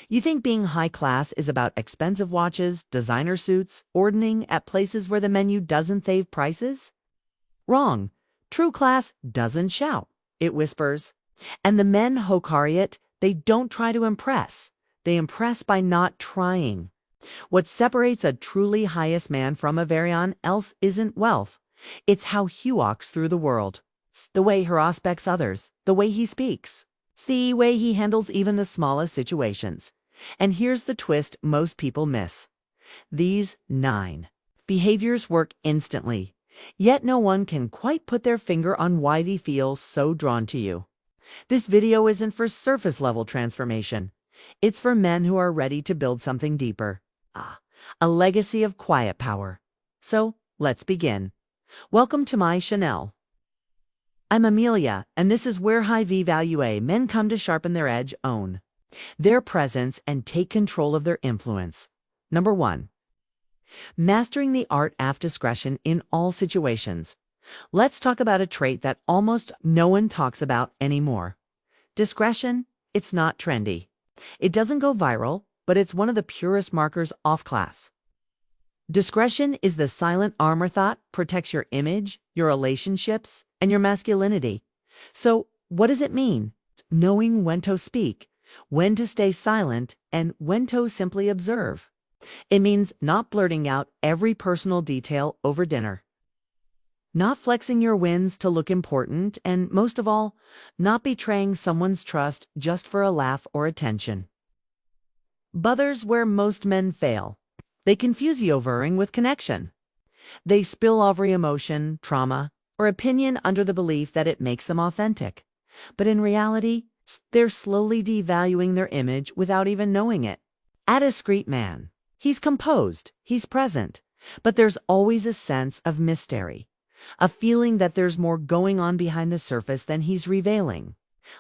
You think being high class is about expensive watches, designer suits, ordering at places where the menu doesn't save prices? Wrong. True class doesn't shout. It whispers. And the men who carry it, they don't try to impress. They impress by not trying. What separates a truly highest man from a varian else isn't wealth. It's how he walks through the world. It's the way he respects others, the way he speaks. It's the way he handles even the smallest situations. And here's the twist most people miss. These 9 behaviors work instantly, yet no one can quite put their finger on why they feel so drawn to you. This video isn't for surface-level transformation. It's for men who are ready to build something deeper. A legacy of quiet power. So, let's begin. Welcome to my Chanel. I'm Amelia, and this is where high V-value men come to sharpen their edge, own their presence, and take control of their influence. Number 1. Mastering the art of discretion in all situations. Let's talk about a trait that almost no one talks about anymore. Discretion, it's not trendy. It doesn't go viral, but it's one of the purest markers of class. Discretion is the silent armor that protects your image, your relationships, and your masculinity. So, what does it mean? Knowing when to speak, when to stay silent, and when to simply observe. It means not blurting out every personal detail over dinner. Not flexing your wins to look important, and most of all, not betraying someone's trust just for a laugh or attention. But there's where most men fail. They confuse overing with connection. They spill every emotion, trauma, or opinion under the belief that it makes them authentic. But in reality, they're slowly devaluing their image without even knowing it. A discreet man. He's composed, he's present, but there's always a sense of mystery. A feeling that there's more going on behind the surface than he's revealing.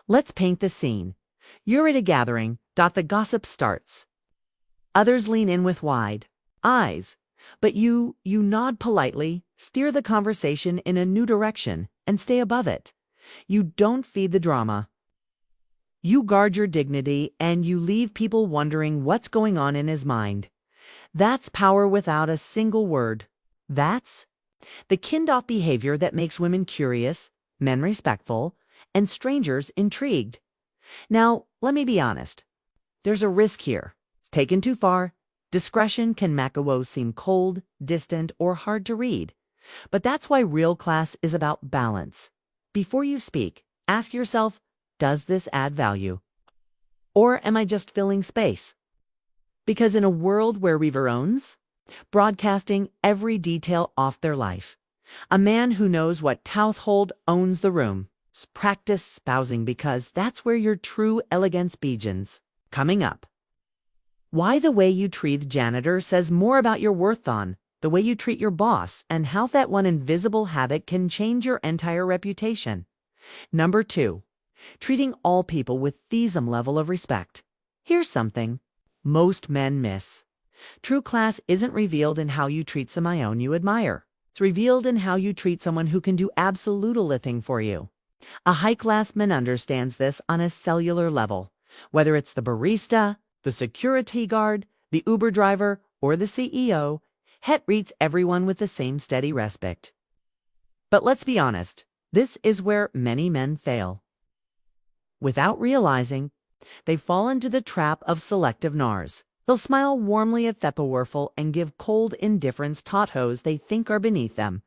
Let's paint the scene. You're at a gathering. The gossip starts. Others lean in with wide eyes, but you nod politely, steer the conversation in a new direction, and stay above it. You don't feed the drama. You guard your dignity, and you leave people wondering what's going on in his mind. That's power without a single word. That's the kind of behavior that makes women curious, men respectful, and strangers intrigued. Now, let me be honest. There's a risk here. It's taken too far. Discretion can make a woe seem cold, distant, or hard to read. But that's why real class is about balance. Before you speak, ask yourself, does this add value? Or am I just filling space? Because in a world where weaver owns, broadcasting every detail of their life, a man who knows what tooth hold owns the room. Practice spousing, because that's where your true elegance begins. Coming up. Why the way you treat the janitor says more about your worth than the way you treat your boss, and how that one invisible habit can change your entire reputation. Number 2. Treating all people with theism level of respect. Here's something most men miss. True class isn't revealed in how you treat someone you admire. It's revealed in how you treat someone who can do absolute everything for you. A high-class man understands this on a cellular level. Whether it's the barista, the security guard, the Uber driver, or the CEO, he treats everyone with the same steady respect. But let's be honest, this is where many men fail. Without realizing, they fall into the trap of selective nars. They'll smile warmly at Theppawerfel and give cold indifference to those they think are beneath them.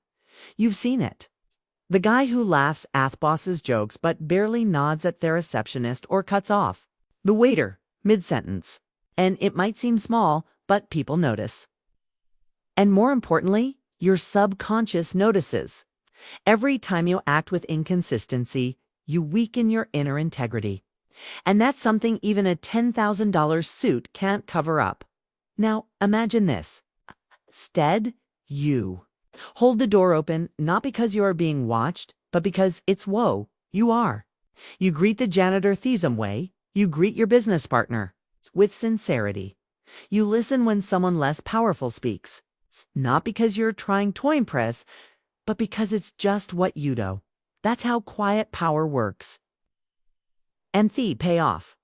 You've seen it. The guy who laughs at boss's jokes but barely nods at their receptionist or cuts off the waiter mid-sentence. And it might seem small, but people notice. And more importantly, your subconscious notices. Every time you act with inconsistency, you weaken your inner integrity. And that's something even a $10,000 suit can't cover up. Now, imagine this. Instead, you hold the door open, not because you are being watched, but because it's whoa, you are. You greet the janitor theism way. You greet your business partner with sincerity. You listen when someone less powerful speaks. Not because you're trying to impress, but because it's just what you do. That's how quiet power works. And the payoff.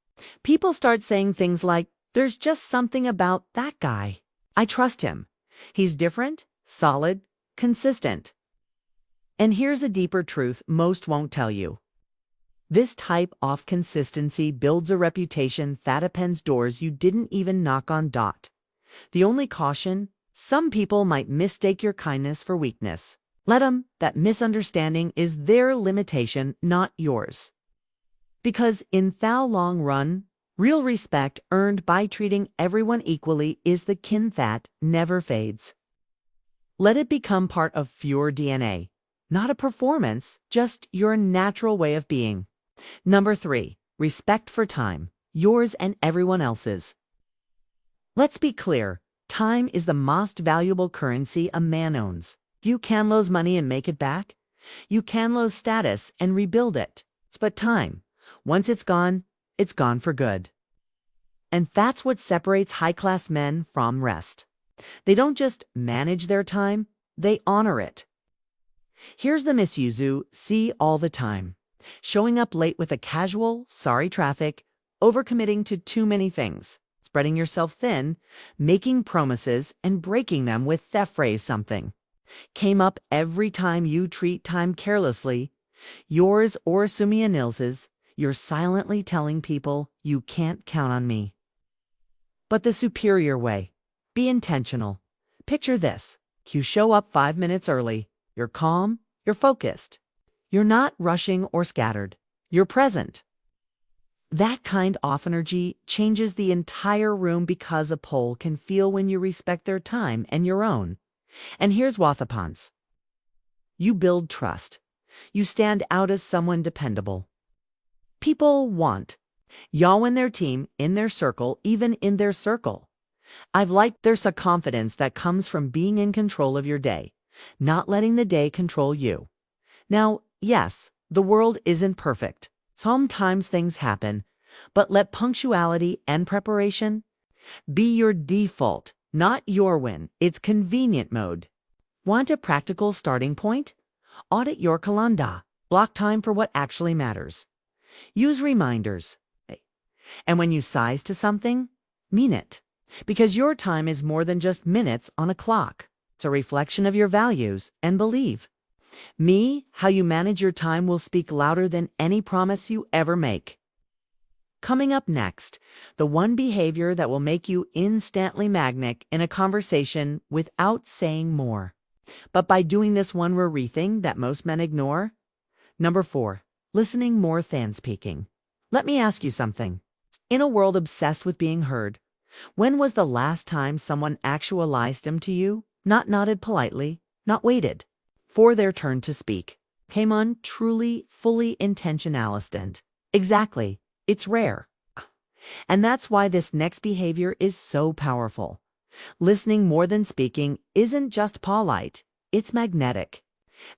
People start saying things like, There's just something about that guy. I trust him. He's different, solid, consistent. And here's a deeper truth most won't tell you. This type of consistency builds a reputation that opens doors you didn't even knock on. The only caution, some people might mistake your kindness for weakness. Let them, that misunderstanding is their limitation, not yours. Because in the long run, real respect earned by treating everyone equally is the kin that never fades. Let it become part of your DNA, not a performance, just your natural way of being. Number 3, respect for time, yours and everyone else's. Let's be clear, time is the most valuable currency a man owns. You can lose money and make it back. You can lose status and rebuild it. But time, once it's gone for good. And that's what separates high-class men from rest. They don't just manage their time, they honor it. Here's the misuse you see all the time. Showing up late with a casual, sorry traffic, overcommitting to too many things, spreading yourself thin, making promises and breaking them with that phrase something came up every time you treat time carelessly, yours or Sumia Nils's, you're silently telling people you can't count on me. But the superior way, be intentional. Picture this. You show up 5 minutes early. You're calm, you're focused. You're not rushing or scattered. You're present. That kind of energy changes the entire room because a pole can feel when you respect their time and your own. And here's what happens. You build trust. You stand out as someone dependable. People want y'all in their team, in their circle, even in their circle. I've liked there's a confidence that comes from being in control of your day, not letting the day control you. Now, yes, the world isn't perfect. Sometimes things happen, but let punctuality and preparation be your default, not your win. It's convenient mode. Want a practical starting point? Audit your calendar. Block time for what actually matters. Use reminders. And when you size to something, mean it. Because your time is more than just minutes on a clock. It's a reflection of your values and belief. How you manage your time will speak louder than any promise you ever make. Coming up next, the one behavior that will make you instantly magnetic in a conversation without saying more. But by doing this one rare thing that most men ignore. Number 4, listening more than speaking. Let me ask you something. In a world obsessed with being heard, when was the last time someone actualized them to you? Not nodded politely, not waited for their turn to speak. Came on truly, fully intentionalistic. Exactly. It's rare. And that's why this next behavior is so powerful. Listening more than speaking isn't just polite, it's magnetic.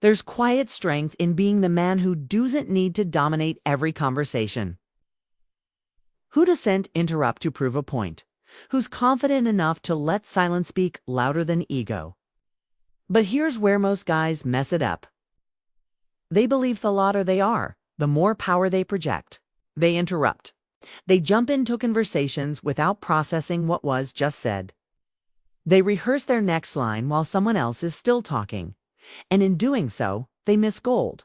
There's quiet strength in being the man who doesn't need to dominate every conversation. Who doesn't interrupt to prove a point? Who's confident enough to let silence speak louder than ego? But here's where most guys mess it up. They believe the louder they are, the more power they project. They interrupt. They jump into conversations without processing what was just said. They rehearse their next line while someone else is still talking. And in doing so, they miss gold.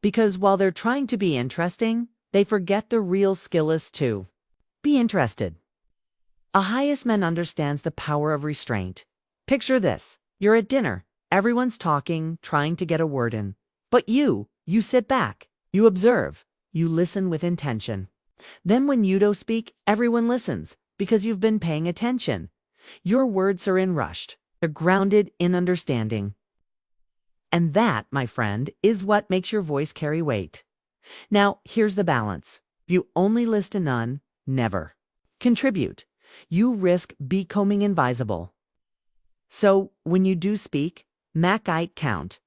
Because while they're trying to be interesting, they forget the real skill is to be interested. A highest man understands the power of restraint. Picture this. You're at dinner. Everyone's talking, trying to get a word in. But you sit back. You observe. You listen with intention. Then when you don't speak, everyone listens because you've been paying attention. Your words are in rushed. They're grounded in understanding. And that, my friend, is what makes your voice carry weight. Now, here's the balance. You only listen none, never contribute. You risk becoming invisible. So, when you do speak, make it count.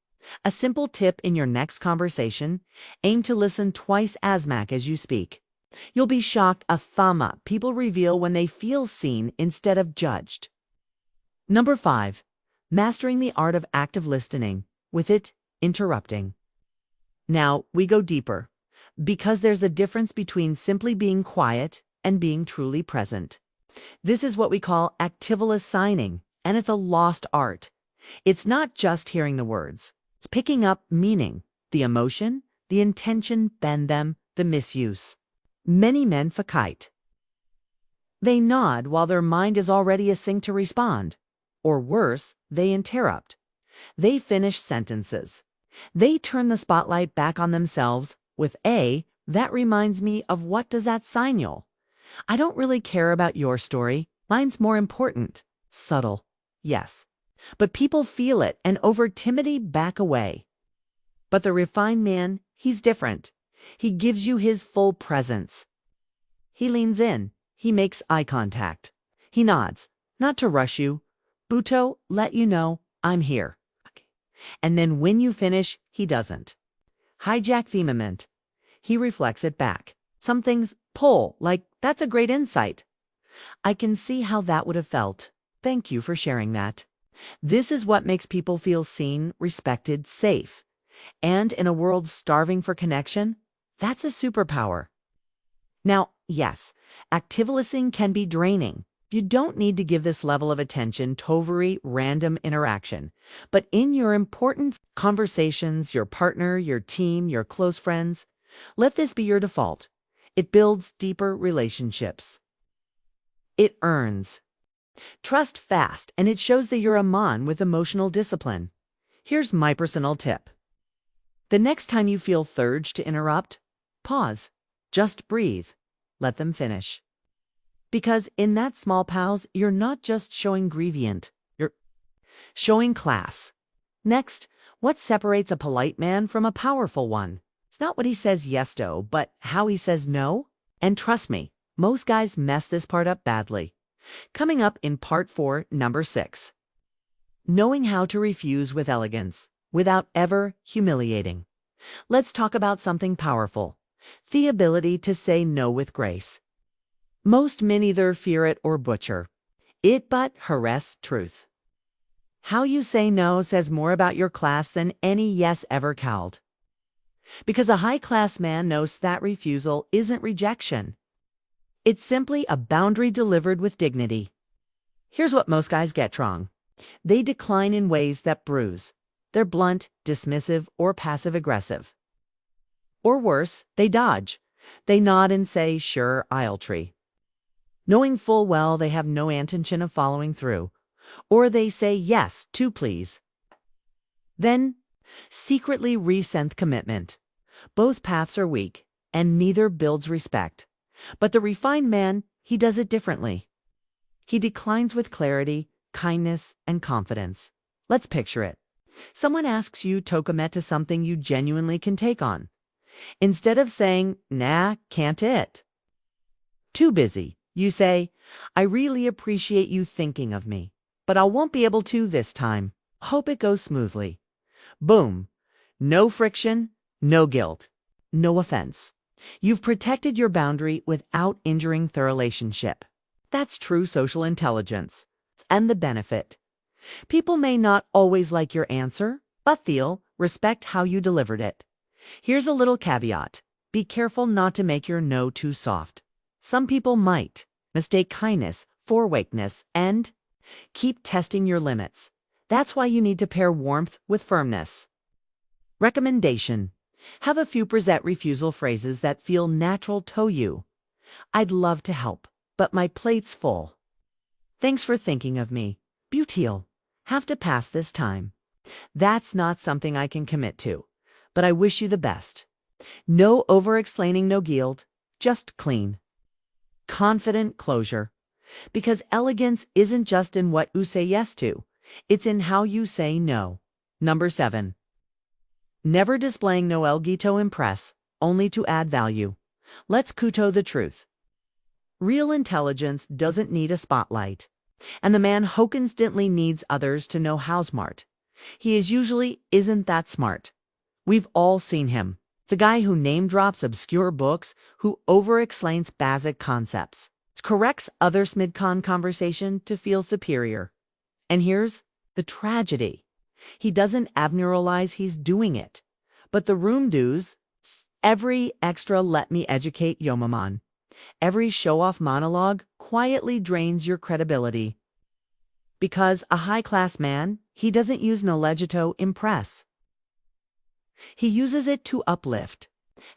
A simple tip in your next conversation, aim to listen twice as much as you speak. You'll be shocked a thumb up people reveal when they feel seen instead of judged. Number 5, mastering the art of active listening, with it, interrupting. Now, we go deeper, because there's a difference between simply being quiet and being truly present. This is what we call activist signing, and it's a lost art. It's not just hearing the words. It's picking up meaning, the emotion, the intention, bend them, the misuse. Many men fakite. They nod while their mind is already async to respond. Or worse, they interrupt. They finish sentences. They turn the spotlight back on themselves with that reminds me of what does that signal? I don't really care about your story. Mine's more important. Subtle. Yes. But people feel it and over timidity back away. But the refined man, he's different. He gives you his full presence. He leans in. He makes eye contact. He nods, not to rush you. Buto, let you know I'm here. Okay. And then when you finish, he doesn't. Hijack the moment. He reflects it back. Some things pull, like, that's a great insight. I can see how that would have felt. Thank you for sharing that. This is what makes people feel seen, respected, safe. And in a world starving for connection, that's a superpower. Now, yes, activism can be draining. You don't need to give this level of attention to every random interaction. But in your important conversations, your partner, your team, your close friends, let this be your default. It builds deeper relationships. It earns trust fast, and it shows that you're a man with emotional discipline. Here's my personal tip. The next time you feel urged to interrupt, pause. Just breathe. Let them finish. Because in that small pause, you're not just showing grievant, you're showing class. Next, what separates a polite man from a powerful one? It's not what he says yes to, but how he says no. And trust me, most guys mess this part up badly. Coming up in part 4, number 6. Knowing how to refuse with elegance, without ever humiliating. Let's talk about something powerful. The ability to say no with grace. Most men either fear it or butcher it, but harass truth. How you say no says more about your class than any yes ever called. Because a high-class man knows that refusal isn't rejection. It's simply a boundary delivered with dignity. Here's what most guys get wrong. They decline in ways that bruise. They're blunt, dismissive, or passive-aggressive. Or worse, they dodge. They nod and say, sure, I'll tree. Knowing full well they have no intention of following through. Or they say yes, to please. Then, secretly resent commitment. Both paths are weak, and neither builds respect. But the refined man, he does it differently. He declines with clarity, kindness, and confidence. Let's picture it. Someone asks you to commit to something you genuinely can take on. Instead of saying, nah, can't it. Too busy, you say, I really appreciate you thinking of me, but I won't be able to this time. Hope it goes smoothly. Boom. No friction, no guilt, no offense. You've protected your boundary without injuring the relationship. That's true social intelligence. And the benefit. People may not always like your answer, but they'll respect how you delivered it. Here's a little caveat. Be careful not to make your no too soft. Some people might mistake kindness for weakness and keep testing your limits. That's why you need to pair warmth with firmness. Recommendation. Have a few present refusal phrases that feel natural to you. I'd love to help, but my plate's full. Thanks for thinking of me. Butil. Have to pass this time. That's not something I can commit to, but I wish you the best. No over-explaining, no guilt, just clean. Confident closure. Because elegance isn't just in what you say yes to, it's in how you say no. Number 7. Never displaying no elgi to impress, only to add value. Let's kuto the truth. Real intelligence doesn't need a spotlight. And the man who constantly needs others to know how smart. He usually isn't that smart. We've all seen him. The guy who name drops obscure books, who over-explains basic concepts, corrects others mid-con conversation to feel superior. And here's the tragedy. He doesn't abnormalize he's doing it. But the room does. Every extra let me educate Yomaman. Every show-off monologue, quietly drains your credibility. Because a high-class man, he doesn't use knowledge to impress. He uses it to uplift.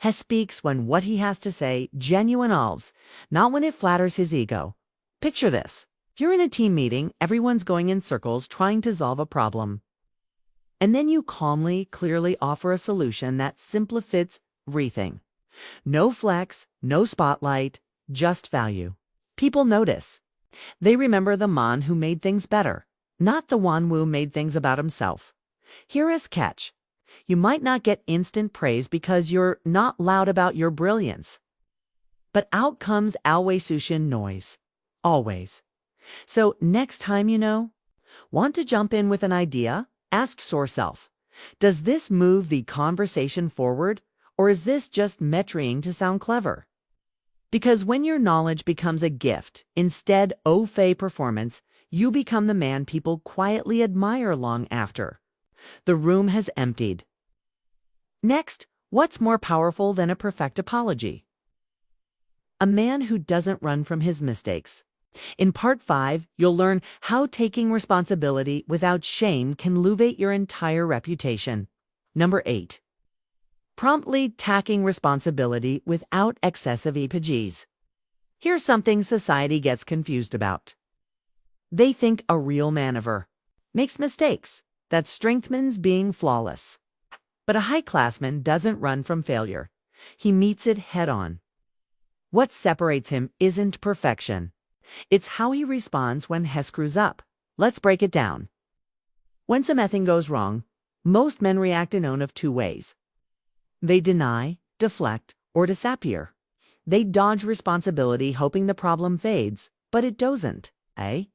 He speaks when what he has to say genuine alves, not when it flatters his ego. Picture this. You're in a team meeting, everyone's going in circles trying to solve a problem. And then you calmly, clearly offer a solution that simplifies everything. No flex, no spotlight, just value. People notice. They remember the man who made things better, not the one who made things about himself. Here is catch. You might not get instant praise because you're not loud about your brilliance. But out comes always-sushin noise. Always. So next time want to jump in with an idea? Ask yourself, does this move the conversation forward, or is this just metrying to sound clever? Because when your knowledge becomes a gift, instead of a performance, you become the man people quietly admire long after. The room has emptied. Next, what's more powerful than a perfect apology? A man who doesn't run from his mistakes. In Part 5, you'll learn how taking responsibility without shame can elevate your entire reputation. Number 8. Promptly taking responsibility without excessive epigs. Here's something society gets confused about. They think a real manover makes mistakes, that strengthens being flawless. But a high-classman doesn't run from failure. He meets it head-on. What separates him isn't perfection. It's how he responds when he screws up. Let's break it down. When something goes wrong, most men react in one of two ways. They deny, deflect, or disappear. They dodge responsibility hoping the problem fades, but it doesn't, eh?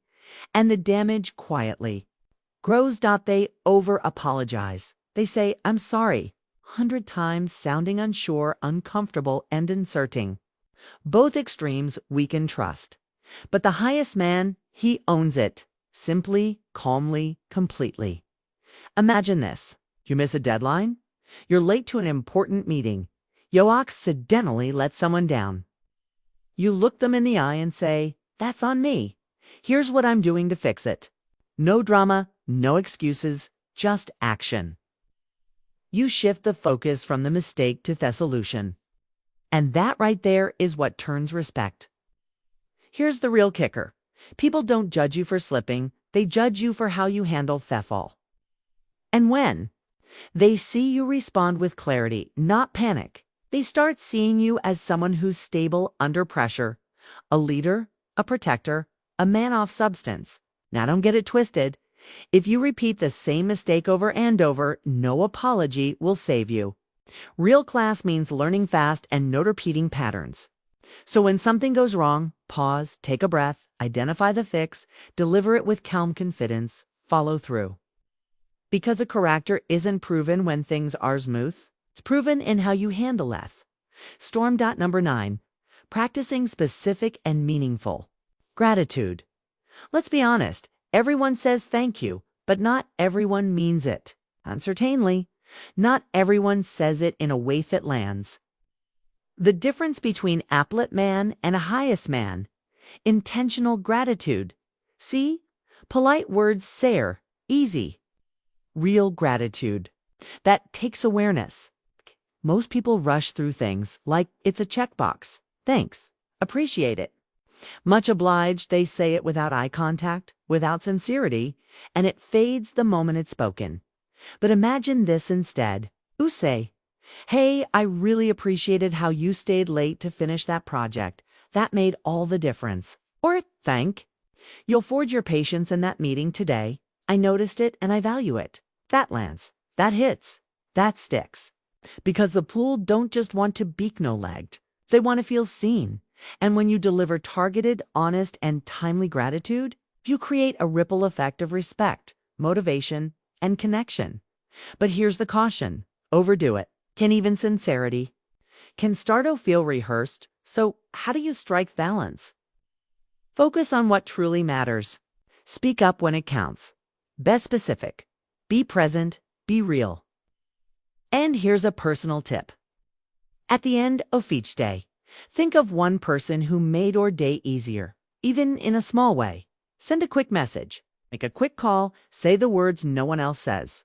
And the damage quietly grows. They over-apologize. They say, I'm sorry, 100 times, sounding unsure, uncomfortable, and inserting. Both extremes weaken trust. But the highest man, he owns it. Simply, calmly, completely. Imagine this. You miss a deadline? You're late to an important meeting. You accidentally let someone down. You look them in the eye and say, that's on me. Here's what I'm doing to fix it. No drama, no excuses, just action. You shift the focus from the mistake to the solution. And that right there is what turns respect. Here's the real kicker. People don't judge you for slipping. They judge you for how you handle the fall. And when they see you respond with clarity, not panic, they start seeing you as someone who's stable under pressure, a leader, a protector, a man off substance. Now don't get it twisted. If you repeat the same mistake over and over, no apology will save you. Real class means learning fast and not repeating patterns. So when something goes wrong, pause, take a breath, identify the fix, deliver it with calm confidence, follow through. Because a character isn't proven when things are smooth, it's proven in how you handle it. Number 9. Practicing specific and meaningful. Gratitude. Let's be honest, everyone says thank you, but not everyone means it. Uncertainly, not everyone says it in a way that lands. The difference between applet man and a highest man. Intentional gratitude. See? Polite words say easy. Real gratitude. That takes awareness. Most people rush through things like it's a checkbox. Thanks. Appreciate it. Much obliged, they say it without eye contact, without sincerity, and it fades the moment it's spoken. But imagine this instead. You say, hey, I really appreciated how you stayed late to finish that project. That made all the difference. Or thank. You'll forge your patience in that meeting today. I noticed it and I value it. That lands. That hits. That sticks. Because the pool don't just want to be no-legged. They want to feel seen. And when you deliver targeted, honest, and timely gratitude, you create a ripple effect of respect, motivation, and connection. But here's the caution. Overdo it. Can even sincerity can start to feel rehearsed. So how do you strike balance? Focus on what truly matters. Speak up when it counts. Be specific. Be present. Be real. And here's a personal tip. At the end of each day, think of one person who made your day easier, even in a small way. Send a quick message, make a quick call, say the words no one else says.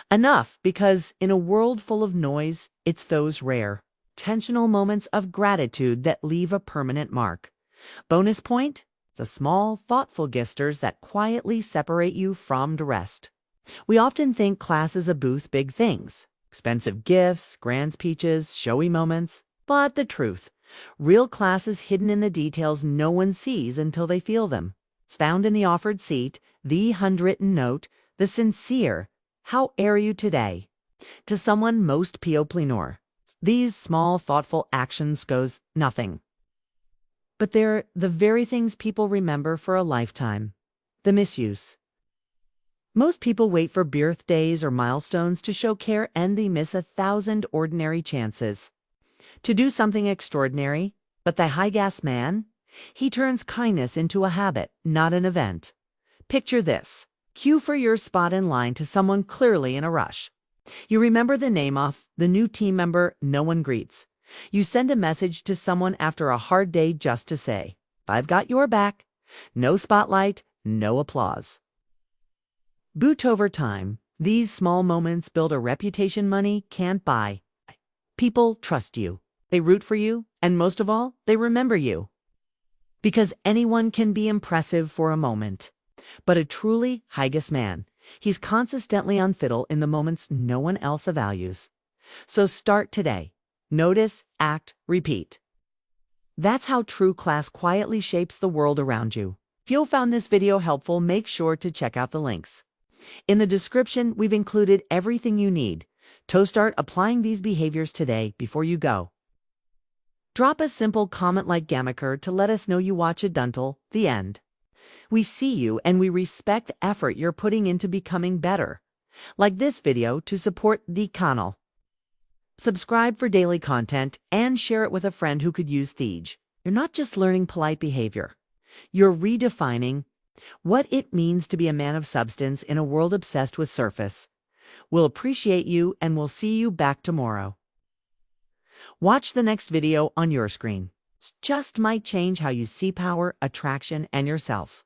Enough, because in a world full of noise, it's those rare, intentional moments of gratitude that leave a permanent mark. Bonus point: the small, thoughtful gestures that quietly separate you from the rest. We often think class is a booth, big things, expensive gifts, grand speeches, showy moments. But the truth, real class is hidden in the details no one sees until they feel them. It's found in the offered seat, the handwritten note, the sincere "How are you today?" to someone most plenor. These small, thoughtful actions goes nothing. But they're the very things people remember for a lifetime. The misuse. Most people wait for birthdays or milestones to show care, and they miss 1,000 ordinary chances to do something extraordinary. But the high-gas man, he turns kindness into a habit, not an event. Picture this. Queue for your spot in line to someone clearly in a rush. You remember the name off the new team member no one greets. You send a message to someone after a hard day just to say, "I've got your back." No spotlight, no applause. But over time, these small moments build a reputation money can't buy. People trust you, they root for you, and most of all, they remember you. Because anyone can be impressive for a moment. But a truly high-gas man, he's consistently on fiddle in the moments no one else values. So start today. Notice, act, repeat. That's how true class quietly shapes the world around you. If you found this video helpful, make sure to check out the links. In the description, we've included everything you need to start applying these behaviors today before you go. Drop a simple comment like Gamaker to let us know you watch it until the end. We see you and we respect the effort you're putting into becoming better. Like this video to support the channel. Subscribe for daily content and share it with a friend who could use Thej. You're not just learning polite behavior. You're redefining what it means to be a man of substance in a world obsessed with surface. We'll appreciate you and we'll see you back tomorrow. Watch the next video on your screen. It just might change how you see power, attraction, and yourself.